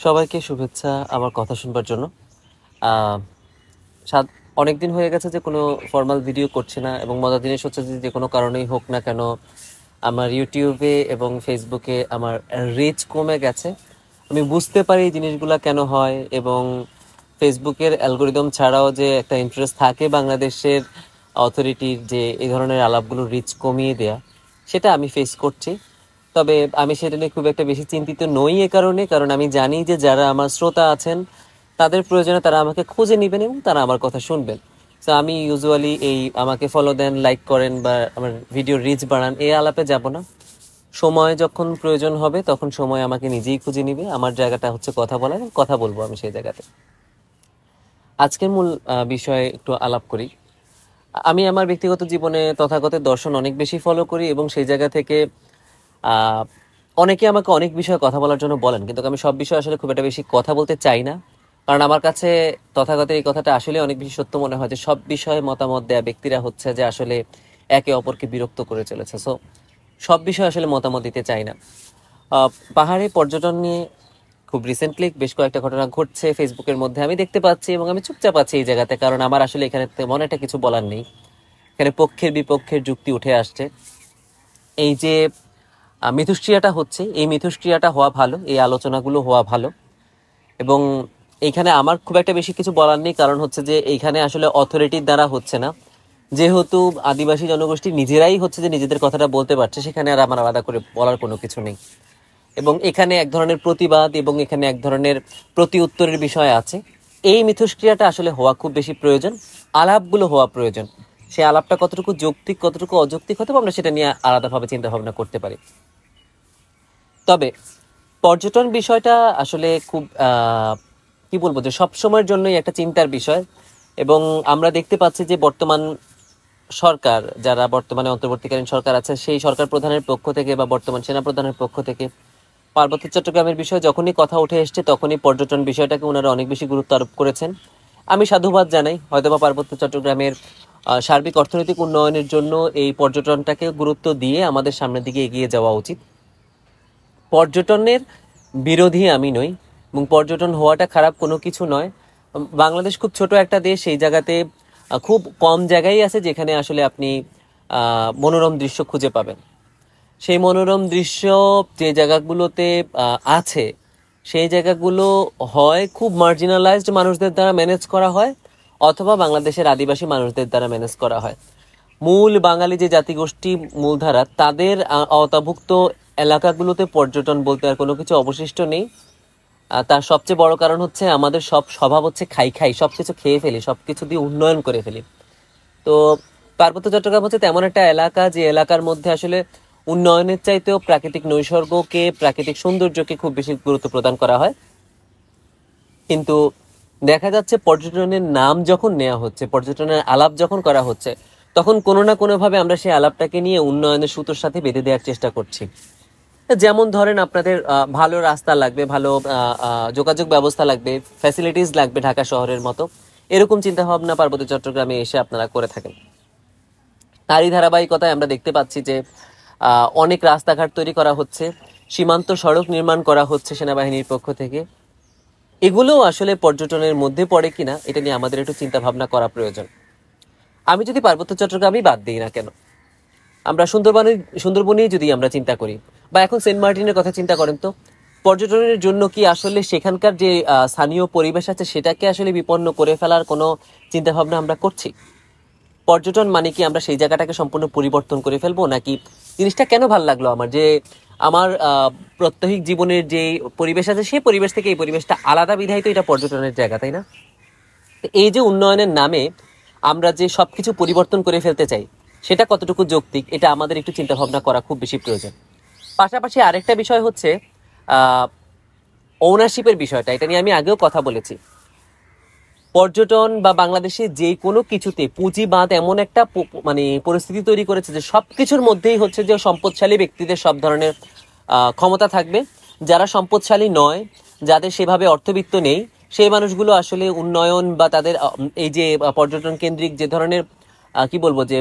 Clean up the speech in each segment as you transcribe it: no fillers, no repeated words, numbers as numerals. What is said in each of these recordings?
সবাইকে শুভেচ্ছা আমার কথা শুনবার জন্য। আহ, সাত অনেক দিন হয়ে গেছে যে কোনো ফর্মাল ভিডিও করছি না, এবং মজার জিনিস হচ্ছে যে যে কোনো কারণেই হোক না কেন আমার ইউটিউবে এবং ফেসবুকে আমার রিচ কমে গেছে। আমি বুঝতে পারি এই জিনিসগুলো কেন হয়, এবং ফেসবুকের অ্যালগোরিদম ছাড়াও যে একটা ইন্টারেস্ট থাকে বাংলাদেশের অথরিটির যে এই ধরনের আলাপগুলো রিচ কমিয়ে দেয়া, সেটা আমি ফেস করছি। তবে আমি সেটা নিয়ে খুব একটা বেশি চিন্তিত নই, কারণ আমি জানি যে যারা আমার শ্রোতা আছেন তাদের প্রয়োজনে তারা আমাকে খুঁজে নেবেন এবং তারা আমার কথা শুনবেন। তো আমি ইউজুয়ালি এই আমাকে ফলো দেন, লাইক করেন বা আমার ভিডিও রিচ বাড়ান এই আলাপে যাব না। সময় যখন প্রয়োজন হবে তখন সময় আমাকে নিজেই খুঁজে নিবে। আমার জায়গাটা হচ্ছে কথা বলা, এবং কথা বলবো আমি সেই জায়গাতে। আজকের মূল বিষয়ে একটু আলাপ করি। আমি আমার ব্যক্তিগত জীবনে তথাগত দর্শন অনেক বেশি ফলো করি, এবং সেই জায়গা থেকে আহ, অনেকে আমাকে অনেক বিষয়ে কথা বলার জন্য বলেন, কিন্তু আমি সব বিষয়ে আসলে খুব একটা বেশি কথা বলতে চাই না। কারণ আমার কাছে তথাগত এই কথাটা আসলে অনেক বেশি সত্য মনে হয় যে সব বিষয়ে মতামত দেয়া ব্যক্তিরা হচ্ছে যে আসলে একে অপরকে বিরক্ত করে চলেছে। সো সব বিষয়ে আসলে মতামত দিতে চাই না। পাহাড়ে পর্যটন নিয়ে খুব রিসেন্টলি বেশ কয়েকটা ঘটনা ঘটছে ফেসবুকের মধ্যে, আমি দেখতে পাচ্ছি, এবং আমি চুপচাপ আছি এই জায়গাতে, কারণ আমার আসলে এখানে তেমন একটা কিছু বলার নেই। এখানে পক্ষের বিপক্ষের যুক্তি উঠে আসছে। এই যে মিথস্ক্রিয়াটা হচ্ছে, এই মিথস্ক্রিয়াটা হওয়া ভালো, এই আলোচনাগুলো হওয়া ভালো। এবং এইখানে আমার খুব একটা বেশি কিছু বলার নেই, কারণ হচ্ছে যে এইখানে আসলে অথরিটির দ্বারা হচ্ছে না। যেহেতু আদিবাসী জনগোষ্ঠী নিজেরাই হচ্ছে যে নিজেদের কথাটা বলতে পারছে, সেখানে আর আমার আলাদা করে বলার কোনো কিছু নেই। এবং এখানে এক ধরনের প্রতিবাদ এবং এখানে এক ধরনের প্রতি উত্তরের বিষয় আছে। এই মিথস্ক্রিয়াটা আসলে হওয়া খুব বেশি প্রয়োজন, আলাপগুলো হওয়া প্রয়োজন। সেই আলাপটা কতটুকু যৌক্তিক কতটুকু অযৌক্তিক হতে পারে আমরা সেটা নিয়ে আলাদাভাবে চিন্তা ভাবনা করতে পারি। তবে পর্যটন বিষয়টা আসলে খুব কি বলবো যে সব সময়ের জন্যই একটা চিন্তার বিষয়। এবং আমরা দেখতে পাচ্ছি যে বর্তমান সরকার, যারা বর্তমানে অন্তর্বর্তীকালীন সরকার আছে, সেই সরকার প্রধানের পক্ষ থেকে বা বর্তমান সেনা প্রধানের পক্ষ থেকে পার্বত্য চট্টগ্রামের বিষয়ে যখনই কথা উঠে এসছে তখনই পর্যটন বিষয়টাকে ওনারা অনেক বেশি গুরুত্ব আরোপ করেছেন। আমি সাধুবাদ জানাই। হয়তোবা পার্বত্য চট্টগ্রামের সার্বিক অর্থনৈতিক উন্নয়নের জন্য এই পর্যটনটাকে গুরুত্ব দিয়ে আমাদের সামনের দিকে এগিয়ে যাওয়া উচিত। পর্যটনের বিরোধী আমি নই, এবং পর্যটন হওয়াটা খারাপ কোনো কিছু নয়। বাংলাদেশ খুব ছোট একটা দেশ, সেই জায়গাতে খুব কম জায়গায় আছে যেখানে আসলে আপনি মনোরম দৃশ্য খুঁজে পাবেন। সেই মনোরম দৃশ্য যে জায়গাগুলোতে আছে, সেই জায়গাগুলো হয় খুব মার্জিনালাইজড মানুষদের দ্বারা ম্যানেজ করা হয়, অথবা বাংলাদেশের আদিবাসী মানুষদের দ্বারা ম্যানেজ করা হয়। মূল বাঙালি যে জাতিগোষ্ঠী মূলধারা, তাদের আওতাভুক্ত এলাকাগুলোতে পর্যটন বলতে আর কোনো কিছু অবশিষ্ট নেই। তার সবচেয়ে বড় কারণ হচ্ছে আমাদের সব স্বভাব হচ্ছে খাই খাই, সবকিছু খেয়ে ফেলি, সবকিছু দিয়ে উন্নয়ন করে ফেলি। তো পার্বত্য চট্টগ্রাম হচ্ছে তেমন একটা এলাকা যে এলাকার মধ্যে আসলে উন্নয়নের চাইতেও প্রাকৃতিক নৈসর্গকে, প্রাকৃতিক সৌন্দর্যকে খুব বেশি গুরুত্ব প্রদান করা হয়। কিন্তু দেখা যাচ্ছে পর্যটনের নাম যখন নেওয়া হচ্ছে, পর্যটনের আলাপ যখন করা হচ্ছে, তখন কোনো না কোনোভাবে আমরা সেই আলাপটাকে নিয়ে উন্নয়নের সুতোর সাথে বেঁধে দেওয়ার চেষ্টা করছি। যেমন ধরেন আপনাদের ভালো রাস্তা লাগবে, ভালো যোগাযোগ ব্যবস্থা লাগবে, ফ্যাসিলিটিস লাগবে ঢাকা শহরের মতো, এরকম চিন্তা ভাবনা পার্বত্য চট্টগ্রামে এসে আপনারা করে থাকেন। তারই ধারাবাহিকতায় আমরা দেখতে পাচ্ছি যে অনেক রাস্তাঘাট তৈরি করা হচ্ছে, সীমান্ত সড়ক নির্মাণ করা হচ্ছে সেনাবাহিনীর পক্ষ থেকে। এগুলোও আসলে পর্যটনের মধ্যে পড়ে কিনা এটা নিয়ে আমাদের একটু চিন্তা ভাবনা করা প্রয়োজন। আমি যদি পার্বত্য চট্টগ্রামই বাদ দিই না কেন, আমরা সুন্দরবনেই যদি আমরা চিন্তা করি, বা এখন সেন্ট মার্টিনের কথা চিন্তা করেন, তো পর্যটনের জন্য কি আসলে সেখানকার যে স্থানীয় পরিবেশ আছে সেটাকে আসলে বিপন্ন করে ফেলার কোনো চিন্তা ভাবনা আমরা করছি? পর্যটন মানে কি আমরা সেই জায়গাটাকে সম্পূর্ণ পরিবর্তন করে ফেলবো, নাকি জিনিসটা কেন ভালো লাগলো আমার, যে আমার প্রত্যহিক জীবনের যে পরিবেশ আছে সেই পরিবেশ থেকে এই পরিবেশটা আলাদা, বিধায় তো এটা পর্যটনের জায়গা, তাই না? তো এই যে উন্নয়নের নামে আমরা যে সবকিছু পরিবর্তন করে ফেলতে চাই, সেটা কতটুকু যৌক্তিক এটা আমাদের একটু চিন্তা ভাবনা করা খুব বেশি প্রয়োজন। পাশাপাশি আরেকটা বিষয় হচ্ছে আহ ওনারশিপের বিষয়টা, এটা নিয়ে আমি আগেও কথা বলেছি। পর্যটন বা বাংলাদেশে যে কোনো কিছুতে পুঁজিবাদ এমন একটা মানে পরিস্থিতি তৈরি করেছে যে সবকিছুর মধ্যেই হচ্ছে যে সম্পদশালী ব্যক্তিদের সব ধরনের ক্ষমতা থাকবে। যারা সম্পদশালী নয়, যাদের সেভাবে অর্থবিত্ত নেই, সেই মানুষগুলো আসলে উন্নয়ন বা তাদের এই যে পর্যটন কেন্দ্রিক যে ধরনের কি বলবো যে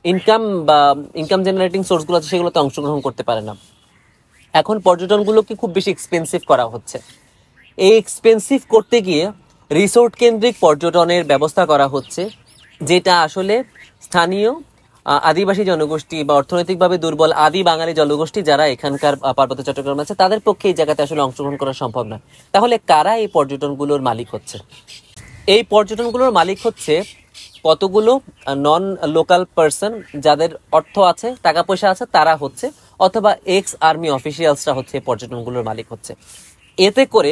ইনকাম বা ইনকাম জেনারেটিং সোর্সগুলো আছে সেগুলোতে অংশগ্রহণ করতে পারে না। এখন পর্যটনগুলোকে খুব বেশি এক্সপেন্সিভ করা হচ্ছে। এই এক্সপেন্সিভ করতে গিয়ে রিসোর্ট কেন্দ্রিক পর্যটনের ব্যবস্থা করা হচ্ছে, যেটা আসলে স্থানীয় আদিবাসী জনগোষ্ঠী বা অর্থনৈতিকভাবে দুর্বল আদি বাঙালি জনগোষ্ঠী যারা এখানকার পার্বত্য চট্টগ্রাম আছে তাদের পক্ষে এই জায়গাতে আসলে অংশগ্রহণ করা সম্ভব নয়। তাহলে কারা এই পর্যটনগুলোর মালিক হচ্ছে? এই পর্যটনগুলোর মালিক হচ্ছে কতগুলো নন লোকাল পার্সন, যাদের অর্থ আছে, টাকা পয়সা আছে, তারা হচ্ছে, অথবা এক্স আর্মি অফিসিয়ালসরা হচ্ছে এই পর্যটনগুলোর মালিক হচ্ছে। এতে করে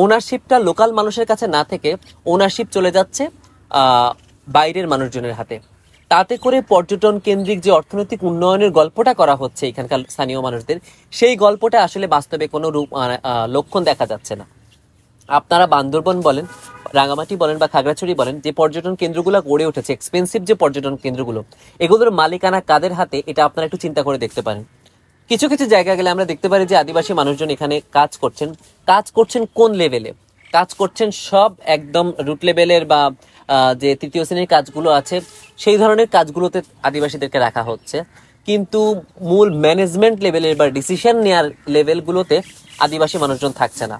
ওনারশিপটা লোকাল মানুষের কাছে না থেকে ওনারশিপ চলে যাচ্ছে বাইরের মানুষজনের হাতে। তাতে করে পর্যটন কেন্দ্রিক যে অর্থনৈতিক উন্নয়নের গল্পটা করা হচ্ছে এখানকার স্থানীয় মানুষদের, সেই গল্পটা আসলে বাস্তবে কোনো লক্ষণ দেখা যাচ্ছে না। আপনারা বান্দরবন বলেন, রাঙামাটি বলেন বা খাগড়াছড়ি বলেন, যে পর্যটন কেন্দ্রগুলো গড়ে উঠেছে, এক্সপেন্সিভ যে পর্যটন কেন্দ্রগুলো, এগুলোর মালিকানা কাদের হাতে, এটা আপনারা একটু চিন্তা করে দেখতে পারেন। কিছু কিছু জায়গা গেলে আমরা দেখতে পারি যে আদিবাসী মানুষজন এখানে কাজ করছেন কোন লেভেলে কাজ করছেন? সব একদম রুট লেভেলের বা যে তৃতীয় শ্রেণীর কাজগুলো আছে সেই ধরনের কাজগুলোতে আদিবাসীদেরকে রাখা হচ্ছে, কিন্তু মূল ম্যানেজমেন্ট লেভেলের বা ডিসিশন নেওয়ার লেভেলগুলোতে আদিবাসী মানুষজন থাকছে না।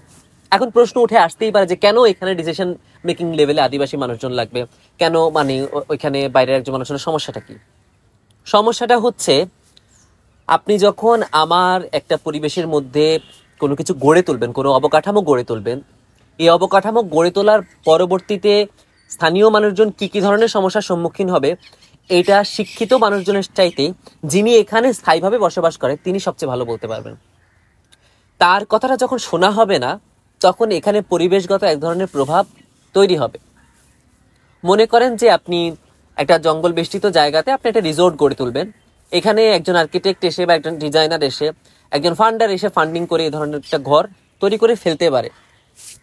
এখন প্রশ্ন উঠে আসতেই পারে যে কেন এখানে ডিসিশন মেকিং লেভেলে আদিবাসী মানুষজন লাগবে, কেন মানে ওইখানে বাইরের একজন মানুষের সমস্যাটা কি? সমস্যাটা হচ্ছে, আপনি যখন আমার একটা পরিবেশের মধ্যে কোনো কিছু গড়ে তুলবেন, কোনো অবকাঠামো গড়ে তুলবেন, এই অবকাঠামো গড়ে তোলার পরবর্তীতে স্থানীয় মানুষজন কি কি ধরনের সমস্যার সম্মুখীন হবে, এটা শিক্ষিত মানুষজনের চাইতে যিনি এখানে স্থায়ীভাবে বসবাস করে তিনি সবচেয়ে ভালো বলতে পারবেন। তার কথাটা যখন শোনা হবে না, তখন এখানে পরিবেশগত এক ধরনের প্রভাব তৈরি হবে। মনে করেন যে আপনি একটা জঙ্গল বেষ্টিত জায়গাতে আপনি একটা রিসোর্ট গড়ে তুলবেন, এখানে একজন আর্কিটেক্ট এসে বা একজন ডিজাইনার এসে, একজন ফান্ডার এসে ফান্ডিং করে এই ধরনের একটা ঘর তৈরি করে ফেলতে পারে,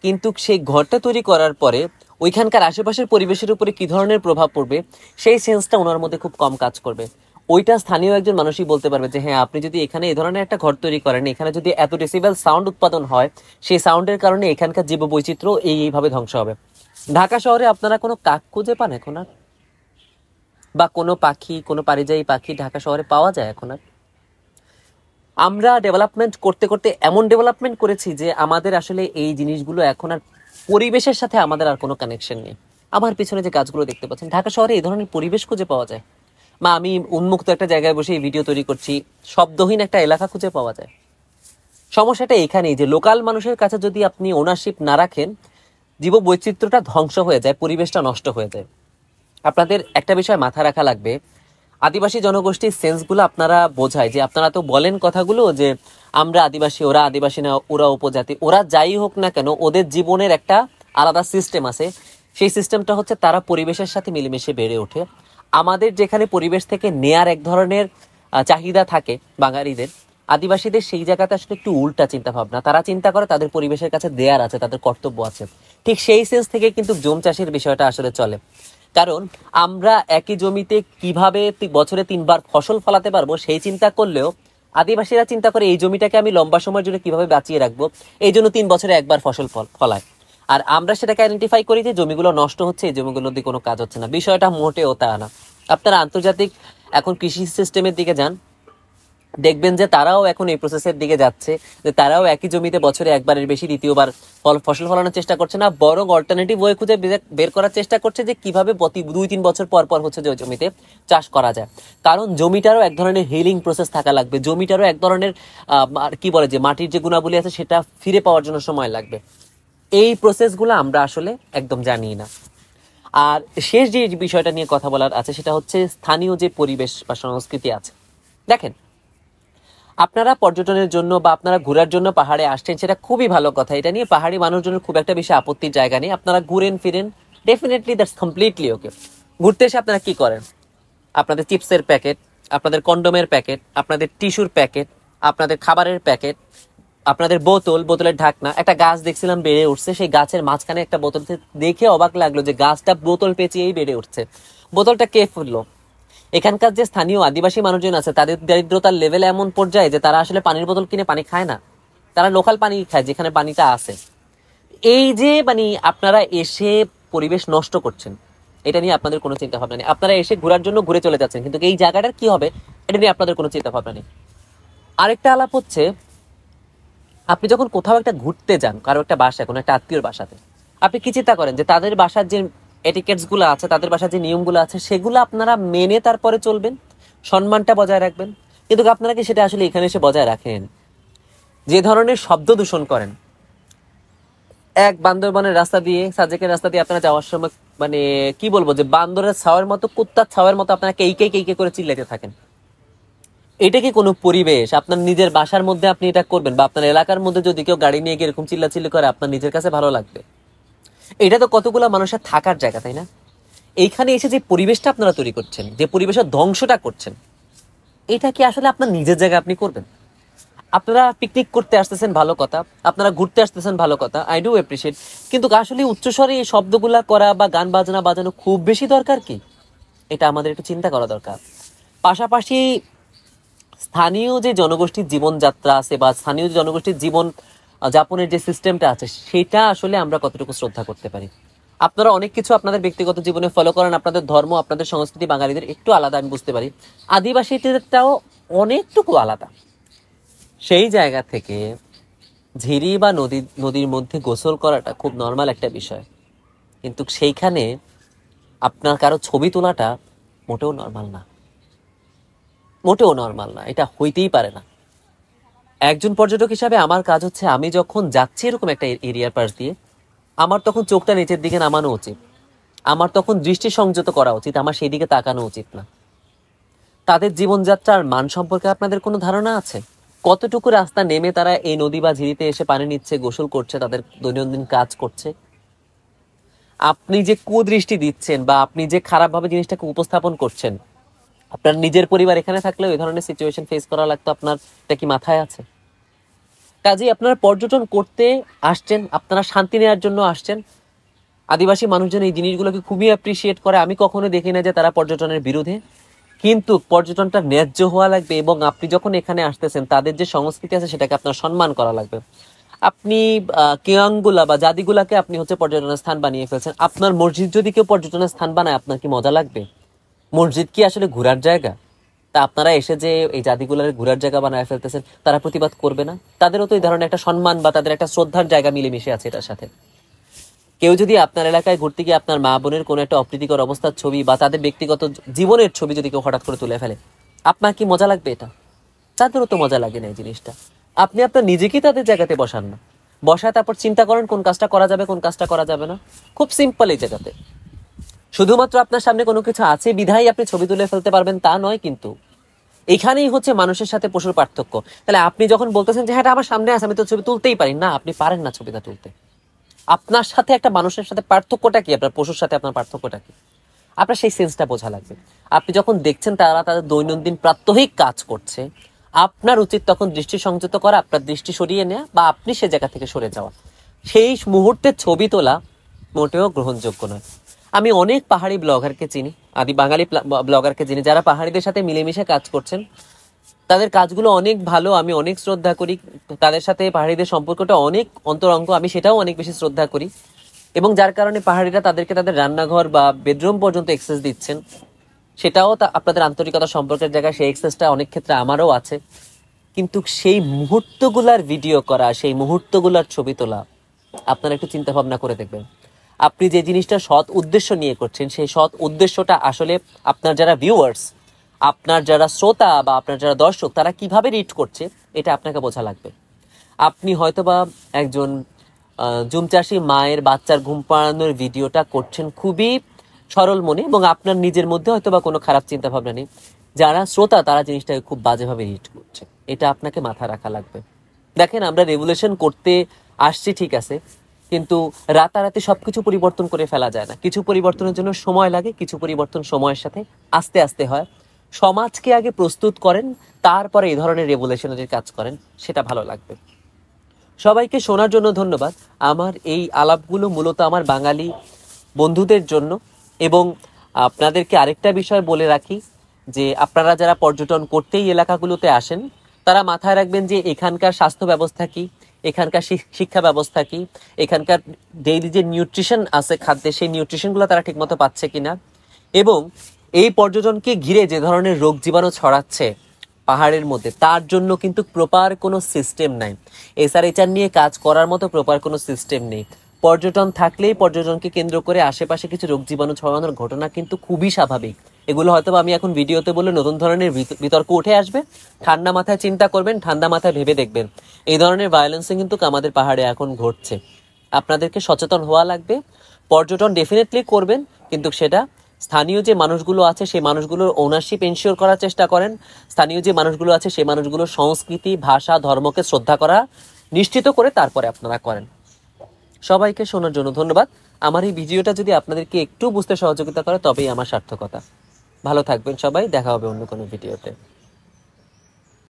কিন্তু সেই ঘরটা তৈরি করার পরে ওইখানকার আশেপাশের পরিবেশের উপরে কি ধরনের প্রভাব পড়বে সেই সেন্সটা ওনার মধ্যে খুব কম কাজ করবে। ওইটা স্থানীয় একজন মানুষই বলতে পারবে যে হ্যাঁ, আপনি যদি এখানে এই ধরনের একটা ঘর তৈরি করেন, এখানে যদি এত ডেসিবেল সাউন্ড উৎপাদন হয়, সেই সাউন্ডের কারণে এখানকার জীববৈচিত্র্য এইভাবে ধ্বংস হবে। ঢাকা শহরে আপনারা কোনো কাক খুঁজে পান এখন আর? বা কোনো পাখি, কোনো পারিযায়ী পাখি ঢাকা শহরে পাওয়া যায় এখন আর? আমরা ডেভেলপমেন্ট করতে করতে এমন ডেভেলপমেন্ট করেছি যে আমাদের আসলে এই জিনিসগুলো এখন আর পরিবেশের সাথে আমাদের আর কোনো কানেকশন নেই। আমার পিছনে যে কাজগুলো দেখতে পাচ্ছেন, ঢাকা শহরে এই ধরনের পরিবেশ খুঁজে পাওয়া যায়? বা আমি উন্মুক্ত একটা জায়গায় বসে এই ভিডিও তৈরি করছি, শব্দহীন একটা এলাকা খুঁজে পাওয়া যায়? সমস্যাটা এখানেই যে লোকাল মানুষের কাছে যদি আপনি ওনারশিপ না রাখেন, জীববৈচিত্র্যটা ধ্বংস হয়ে যায়, পরিবেশটা নষ্ট হয়ে যায়। আপনাদের একটা বিষয় মাথা রাখা লাগবে, আদিবাসী জনগোষ্ঠীর সেন্সগুলো আপনারা বোঝায় যে আপনারা তো বলেন কথাগুলো যে আমরা আদিবাসী, ওরা আদিবাসী না, ওরা উপজাতি, ওরা যাই হোক না কেন ওদের জীবনের একটা আলাদা সিস্টেম আছে। সেই সিস্টেমটা হচ্ছে তারা পরিবেশের সাথে মিলেমিশে বেড়ে ওঠে। আমাদের যেখানে পরিবেশ থেকে নেয়ার এক ধরনের চাহিদা থাকে বাঙালিদের, আদিবাসীদের সেই জায়গাতে আসলে একটু উল্টা চিন্তা ভাবনা। তারা চিন্তা করে তাদের পরিবেশের কাছে দেয়ার আছে, তাদের কর্তব্য আছে। ঠিক সেই সেন্স থেকে কিন্তু জমি চাষের বিষয়টা আসলে চলে। কারণ আমরা একই জমিতে কিভাবে বছরে 3 বার ফসল ফলাতে পারবো সেই চিন্তা করলেও আদিবাসীরা চিন্তা করে এই জমিটাকে আমি লম্বা সময়ের জন্য কিভাবে বাঁচিয়ে রাখবো, এই জন্য 3 বছরে একবার ফসল ফলায়। আর আমরা সেটাকে আইডেন্টিফাই করি যে জমিগুলো নষ্ট হচ্ছে, এই জমিগুলোর দিয়ে কোনো কাজ হচ্ছে না। বিষয়টা মোটেও তা না। আপনারা আন্তর্জাতিক এখন কৃষি সিস্টেমের দিকে যান, দেখবেন যে তারাও এখন এই প্রসেসের দিকে যাচ্ছে, যে তারাও একই জমিতে বছরে একবারের বেশি দ্বিতীয়বার ফসল ফলানোর চেষ্টা করছে না, বরং অল্টারনেটিভ ওয়ে খুঁজে বের করার চেষ্টা করছে যে কিভাবে প্রতি 2-3 বছর পর পর হচ্ছে যে ওই জমিতে চাষ করা যায়। কারণ জমিটারও এক ধরনের হিলিং প্রসেস থাকা লাগবে, জমিটারও এক ধরনের কি বলে যে মাটির যে গুণাবলী আছে সেটা ফিরে পাওয়ার জন্য সময় লাগবে। এই প্রসেসগুলো আমরা আসলে একদম জানি না। আর শেষ যে বিষয়টা নিয়ে কথা বলার আছে সেটা হচ্ছে স্থানীয় যে পরিবেশ বা সংস্কৃতি আছে। দেখেন, আপনারা পর্যটনের জন্য বা আপনারা ঘোরার জন্য পাহাড়ে আসছেন, সেটা খুবই ভালো কথা। এটা নিয়ে পাহাড়ি মানুষজনের খুব একটা বেশি আপত্তির জায়গা নেই। আপনারা ঘুরেন ফিরেন, ডেফিনেটলি দ্যাটস কমপ্লিটলি ওকে। ঘুরতে এসে আপনারা কি করেন? আপনাদের চিপসের প্যাকেট, আপনাদের কন্ডোমের প্যাকেট, আপনাদের টিস্যুর প্যাকেট, আপনাদের খাবারের প্যাকেট, আপনাদের বোতলের ঢাকনা। একটা গাছ দেখছিলাম বেড়ে উঠছে, সেই গাছের মাঝখানে একটা বোতল দেখে অবাক লাগলো যে গাছটা বোতল পেঁচিয়েই বেড়ে উঠছে। বোতলটা কে ফুললো? এখানকার যে স্থানীয় আদিবাসী মানুষজন আছে তাদের দারিদ্রতার লেভেল এমন পর্যায়ে যে তারা আসলে পানির বোতল কিনে পানি খায় না, তারা লোকাল পানি খায় যেখানে পানিটা আছে। এই যে আপনারা এসে পরিবেশ নষ্ট করছেন, এটা নিয়ে আপনাদের কোনো চিন্তা ভাবনা নেই। আপনারা এসে ঘোরার জন্য ঘুরে চলে যাচ্ছেন, কিন্তু এই জায়গাটার কি হবে এটা নিয়ে আপনাদের কোনো চিন্তা ভাবনা নেই। আরেকটা আলাপ হচ্ছে, আপনি যখন কোথাও একটা ঘুরতে যান, কারো একটা বাসায়, কোনো একটা আত্মীয়র বাসাতে, আপনি কি চিন্তা করেন যে তাদের বাসার যে এটিকেটস গুলো আছে, তাদের বাসার যে নিয়মগুলো আছে, সেগুলো আপনারা মেনে তারপরে চলবেন, সম্মানটা বজায় রাখবেন? কিন্তু আপনারা কি সেটা আসলে এখানে এসে বজায় রাখেন? যে ধরনের শব্দ দূষণ করেন, এক বান্দরবনের রাস্তা দিয়ে, সাজেকের রাস্তা দিয়ে আপনারা যাওয়ার সময়, মানে কি বলবো, যে বান্দরের ছাওয়ার মতো, কুত্তার ছাওয়ার মতো আপনারা কেইকে করে চিল্লাইতে থাকেন। এটা কি কোনো পরিবেশ? আপনার নিজের বাসার মধ্যে আপনি এটা করবেন, বা আপনার এলাকার মধ্যে যদি কেউ গাড়ি নিয়ে গিয়ে এরকম চিল্লাচিল্লি করে, আপনার নিজের কাছে ভালো লাগবে? এটা তো কতগুলো মানুষের থাকার জায়গা, তাই না? এইখানে এসে যে পরিবেশটা আপনারা তৈরি করছেন, যে পরিবেশের ধ্বংসটা করছেন, এটা কি আসলে আপনার নিজের জায়গায় আপনি করবেন? আপনারা পিকনিক করতে আসতেছেন, ভালো কথা, আপনারা ঘুরতে আসতেছেন, ভালো কথা, আই ডু অ্যাপ্রিসিয়েট, কিন্তু আসলে উচ্চস্বরে এই শব্দগুলা করা বা গান বাজনা বাজানো খুব বেশি দরকার কি? এটা আমাদের একটু চিন্তা করা দরকার। পাশাপাশি স্থানীয় যে জনগোষ্ঠীর জীবনযাত্রা আছে, বা স্থানীয় যে জনগোষ্ঠীর জীবন যাপনের যে সিস্টেমটা আছে, সেটা আসলে আমরা কতটুকু শ্রদ্ধা করতে পারি? আপনারা অনেক কিছু আপনাদের ব্যক্তিগত জীবনে ফলো করেন, আপনাদের ধর্ম, আপনাদের সংস্কৃতি বাঙালিদের একটু আলাদা, আমি বুঝতে পারি, আদিবাসীদেরটাও অনেকটুকু আলাদা। সেই জায়গা থেকে ঝিরি বা নদীর মধ্যে গোসল করাটা খুব নর্মাল একটা বিষয়, কিন্তু সেইখানে আপনার কারো ছবি তোলাটা মোটেও নর্মাল না, মোটেও নর্মাল না, এটা হইতেই পারে না। একজন পর্যটক হিসাবে আমার কাজ হচ্ছে, আমি যখন যাচ্ছি এরকম একটা এরিয়ার পাশ দিয়ে, আমার তখন চোখটা নিচের দিকে নামানো উচিত, আমার তখন দৃষ্টি সংযত করা উচিত, আমার সেই দিকে তাকানো উচিত না। তাদের জীবনযাত্রার মান সম্পর্কে আপনাদের কোনো ধারণা আছে? কতটুকু রাস্তা নেমে তারা এই নদী বা ঝিরিতে এসে পানি নিচ্ছে, গোসল করছে, তাদের দৈনন্দিন কাজ করছে? আপনি যে কুদৃষ্টি দিচ্ছেন, বা আপনি যে খারাপভাবে জিনিসটাকে উপস্থাপন করছেন, আপনার নিজের পরিবার এখানে থাকলেও এই ধরনের সিচুয়েশন ফেস করা লাগতো, আপনার এটা কি মাথায় আছে? কাজেই আপনারা পর্যটন করতে আসছেন, আপনারা শান্তি নেওয়ার জন্য আসছেন। আদিবাসী মানুষজন এই জিনিসগুলোকে খুবই অ্যাপ্রিসিয়েট করে, আমি কখনো দেখি না যে তারা পর্যটনের বিরুদ্ধে, কিন্তু পর্যটনটা ন্যায্য হওয়া লাগবে, এবং আপনি যখন এখানে আসতেছেন, তাদের যে সংস্কৃতি আছে সেটাকে আপনার সম্মান করা লাগবে। আপনি কেয়াংগুলা বা জাদিগুলাকে আপনি হচ্ছে পর্যটনের স্থান বানিয়ে ফেলছেন। আপনার মসজিদ যদি কেউ পর্যটনের স্থান বানায়, আপনার কি মজা লাগবে? মসজিদ কি আসলে ঘোরার জায়গা? তা আপনারা এসে যে এই জাতিগুলোর ঘোরার জায়গা বানায় ফেলতেছেন, তারা প্রতিবাদ করবে না? তাদেরও তো এই ধরনের একটা সম্মান বা তাদের একটা শ্রদ্ধার জায়গা মিলেমিশে আছে এটার সাথে। কেউ যদি আপনার এলাকায় ঘুরতে গিয়ে আপনার মা বোনের কোনো একটা অপ্রীতিকর অবস্থার ছবি বা তাদের ব্যক্তিগত জীবনের ছবি যদি কেউ হঠাৎ করে তুলে ফেলে, আপনার কি মজা লাগবে এটা? তাদেরও তো মজা লাগে না এই জিনিসটা। আপনি আপনার নিজেকেই তাদের জায়গাতে বসান না, বসায় তারপর চিন্তা করেন কোন কাজটা করা যাবে, কোন কাজটা করা যাবে না। খুব সিম্পল এই জায়গাতে। শুধুমাত্র আপনার সামনে কোনো কিছু আছে বিধায় আপনি ছবি তুলে ফেলতে পারবেন তা নয়, কিন্তু এখানেই হচ্ছে মানুষের সাথে পশুর পার্থক্য। তাহলে আপনি যখন বলতেছেন যে হ্যাঁ এটা আমার সামনে আছে, আমি তো ছবি তুলতেই পারি না, আপনি পারেন না ছবিটা তুলতে। আপনার সাথে একটা মানুষের সাথে পার্থক্যটা কি, আপনার পশুর সাথে আপনার পার্থক্যটা কি? আপনার সেই সেন্সটা বোঝা লাগবে। আপনি যখন দেখছেন তারা তাদের দৈনন্দিন প্রাত্যহিক কাজ করছে, আপনার উচিত তখন দৃষ্টি সংযত করা, আপনার দৃষ্টি সরিয়ে নেওয়া, বা আপনি সে জায়গা থেকে সরে যাওয়া। সেই মুহূর্তে ছবি তোলা মোটেও গ্রহণযোগ্য নয়। আমি অনেক পাহাড়ি ব্লগারকে চিনি, আদি বাঙালি ব্লগারকে চিনি, যারা পাহাড়িদের সাথে মিলেমিশে কাজ করছেন। তাদের কাজগুলো অনেক ভালো, আমি অনেক শ্রদ্ধা করি। তাদের সাথে পাহাড়িদের সম্পর্কটা অনেক অন্তরঙ্গ, আমি সেটাও অনেক বেশি শ্রদ্ধা করি। এবং যার কারণে পাহাড়িরা তাদেরকে তাদের রান্নাঘর বা বেডরুম পর্যন্ত অ্যাক্সেস দিচ্ছেন, সেটাও আপনাদের আন্তরিকতা সম্পর্কের জায়গায়, সেই অ্যাক্সেসটা অনেক ক্ষেত্রে আমারও আছে। কিন্তু সেই মুহূর্তগুলার ভিডিও করা, সেই মুহূর্তগুলার ছবি তোলা, আপনারা একটু চিন্তা ভাবনা করে দেখবেন। আপনি যে জিনিসটা সৎ উদ্দেশ্য নিয়ে করছেন, সেই সৎ উদ্দেশ্যটা আসলে আপনার যারা ভিউয়ার্স, আপনার যারা শ্রোতা বা আপনার যারা দর্শক, তারা কিভাবে রিড করছে, এটা আপনাকে বোঝা লাগবে। আপনি হয়তোবা একজন জুম চাষি মায়ের বাচ্চার ঘুম পাড়ানোর ভিডিওটা করছেন খুবই সরল মনে, এবং আপনার নিজের মধ্যে হয়তোবা কোনো খারাপ চিন্তা ভাবনা নেই। যারা শ্রোতা তারা জিনিসটাকে খুব বাজেভাবে রিড করছে, এটা আপনাকে মাথায় রাখা লাগবে। দেখেন, আমরা রেগুলেশন করতে আসছি ঠিক আছে, কিন্তু রাতারাতি সবকিছু পরিবর্তন করে ফেলা যায় না। কিছু পরিবর্তনের জন্য সময় লাগে, কিছু পরিবর্তন সময়ের সাথে আস্তে আস্তে হয়। সমাজকে আগে প্রস্তুত করেন, তারপরে এই ধরনের রেগুলেশনের কাজ করেন, সেটা ভালো লাগবে। সবাইকে শোনার জন্য ধন্যবাদ। আমার এই আলাপগুলো মূলত আমার বাঙালি বন্ধুদের জন্য। এবং আপনাদেরকে আরেকটা বিষয় বলে রাখি, যে আপনারা যারা পর্যটন করতেই এলাকাগুলোতে আসেন, তারা মাথায় রাখবেন যে এখানকার স্বাস্থ্য ব্যবস্থা কি, এখানকার শিক্ষা ব্যবস্থা কি, এখানকার ডেইলি যে নিউট্রিশন আছে খাদ্যে, সেই নিউট্রিশনগুলো তারা ঠিকমতো পাচ্ছে কিনা, এবং এই পর্যটনকে ঘিরে যে ধরনের রোগ জীবাণু ছড়াচ্ছে, পাহাড়ের মধ্যে, তার জন্য কিন্তু প্রপার কোনো সিস্টেম নাই। এসআরএইচআর নিয়ে কাজ করার মতো প্রপার কোনো সিস্টেম নেই। পর্যটন থাকলেই পর্যটনকে কেন্দ্র করে আশেপাশে কিছু রোগ জীবাণু ছড়ানোর ঘটনা কিন্তু খুবই স্বাভাবিক। এগুলো হয়তো আমি এখন ভিডিওতে বলে নতুন ধরনের বিতর্ক উঠে আসবে। ঠান্ডা মাথায় চিন্তা করবেন, ঠান্ডা মাথায় ভেবে দেখবেন, এই ধরনের ভায়োলেন্সে কিন্তু আমাদের পাহাড়ে এখন ঘটছে। আপনাদেরকে সচেতন হওয়া লাগবে। পর্যটন ডেফিনেটলি করবেন, কিন্তু সেটা স্থানীয় যে মানুষগুলো আছে সেই মানুষগুলোর ওনারশিপ এনশিওর করার চেষ্টা করেন। স্থানীয় যে মানুষগুলো আছে সেই মানুষগুলোর সংস্কৃতি, ভাষা, ধর্মকে শ্রদ্ধা করা নিশ্চিত করে তারপরে আপনারা করেন। সবাইকে শোনার জন্য ধন্যবাদ। আমার এই ভিডিওটা যদি আপনাদেরকে একটু বুঝতে সহযোগিতা করে তবেই আমার সার্থকতা। ভালো থাকবেন সবাই, দেখা হবে অন্য কোনো ভিডিওতে।